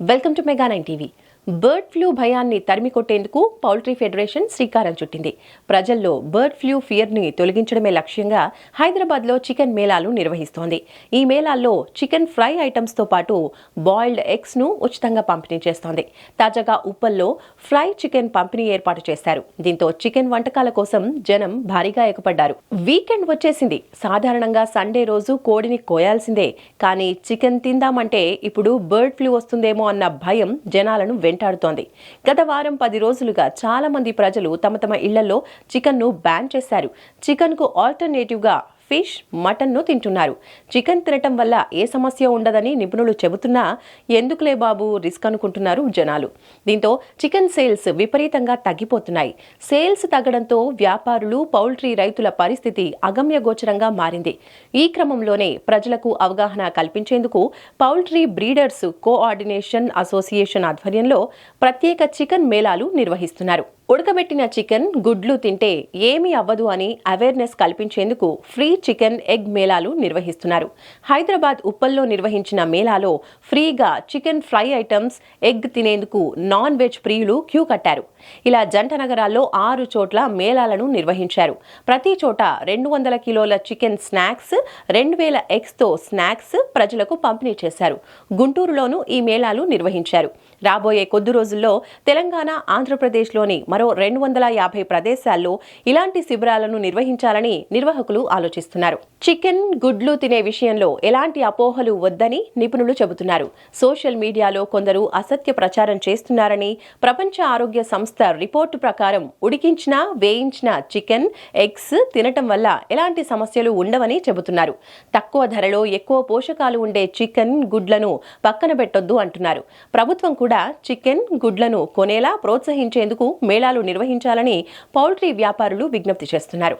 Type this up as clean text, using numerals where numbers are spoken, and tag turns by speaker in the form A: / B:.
A: Welcome to mega 9 TV. Bird flu భయాన్ని తరిమికొట్టేందుకు poultry federation శ్రీకారం చుట్టింది. ప్రజల్లో బర్డ్ ఫ్లూ ఫియర్ని తొలగించడమే లక్ష్యంగా హైదరాబాద్లో చికెన్ మేళాలు నిర్వహిస్తోంది. ఈ మేళాల్లో చికెన్ ఫ్రై ఐటమ్స్తో పాటు బాయిల్డ్ ఎగ్స్ను ఉచితంగా పంపిణీ చేస్తోంది. తాజాగా ఉప్పల్లో ఫ్రై చికెన్ పంపిణీ ఏర్పాటు చేశారు. దీంతో చికెన్ వంటకాల కోసం జనం భారీగా ఎగపడ్డారు. వీకెండ్ వచ్చేసింది. సాధారణంగా సండే రోజు కోడిని కోయాల్సిందే. కానీ చికెన్ తిందామంటే ఇప్పుడు బర్డ్ ఫ్లూ వస్తుందేమో అన్న భయం జనాలను వెంటాడుతోంది. గత వారం 10 రోజులుగా చాలా మంది ప్రజలు తమ ఇళ్లలో చికెన్ను బ్యాన్ చేశారు. చికెన్కు ఆల్టర్నేటివ్గా ఫిష్, మటన్ను తింటున్నారు. చికెన్ తినటం వల్ల ఏ సమస్య ఉండదని నిపుణులు చెబుతున్నా ఎందుకులే బాబు రిస్క్ అనుకుంటున్నారు జనాలు. దీంతో చికెన్ సేల్స్ విపరీతంగా తగ్గిపోతున్నాయి. సేల్స్ తగ్గడంతో వ్యాపారులు, పౌల్ట్రీ రైతుల పరిస్థితి అగమ్యగోచరంగా మారింది. ఈ క్రమంలోనే ప్రజలకు అవగాహన కల్పించేందుకు పౌల్ట్రీ బ్రీడర్స్ కోఆర్డినేషన్ అసోసియేషన్ ఆధ్వర్యంలో ప్రత్యేక చికెన్ మేళాలు నిర్వహిస్తున్నారు. ఉడకబెట్టిన చికెన్, గుడ్లు తింటే ఏమీ అవ్వదు అని అవేర్నెస్ కల్పించేందుకు ఫ్రీ చికెన్ ఎగ్ మేళాలు నిర్వహిస్తున్నారు. హైదరాబాద్ ఉప్పల్లో నిర్వహించిన మేళాలో ఫ్రీగా చికెన్ ఫ్రై ఐటమ్స్, ఎగ్ తినేందుకు నాన్ వెజ్ ప్రియులు క్యూ కట్టారు. ఇలా జంట నగరాల్లో 6 చోట్ల మేళాలను నిర్వహించారు. ప్రతి చోట 200 కిలోల చికెన్ స్నాక్స్, 2000 ఎగ్స్తో స్నాక్స్ ప్రజలకు పంపిణీ చేశారు. గుంటూరులోనూ ఈ మేళాలు నిర్వహించారు. రాబోయే కొద్ది రోజుల్లో తెలంగాణ, ఆంధ్రప్రదేశ్లోని మరో 250 ప్రదేశాల్లో ఇలాంటి శిబిరాలను నిర్వహించాలని నిర్వాహకులు ఆలోచిస్తున్నారు. చికెన్, గుడ్లు తినే విషయంలో ఎలాంటి అపోహలు వద్దని నిపుణులు చెబుతున్నారు. సోషల్ మీడియాలో కొందరు అసత్య ప్రచారం చేస్తున్నారని, ప్రపంచ ఆరోగ్య సంస్థ రిపోర్టు ప్రకారం ఉడికించిన, వేయించిన చికెన్, ఎగ్స్ తినటం వల్ల ఎలాంటి సమస్యలు ఉండవని చెబుతున్నారు. తక్కువ ధరలో ఎక్కువ పోషకాలు ఉండే చికెన్, గుడ్లను పక్కన పెట్టొద్దు అంటున్నారు. ప్రభుత్వం కూడా చికెన్, గుడ్లను కొనేలా ప్రోత్సహించేందుకు మేళాలు నిర్వహించాలని పౌల్ట్రీ వ్యాపారులు విజ్ఞప్తి చేస్తున్నారు.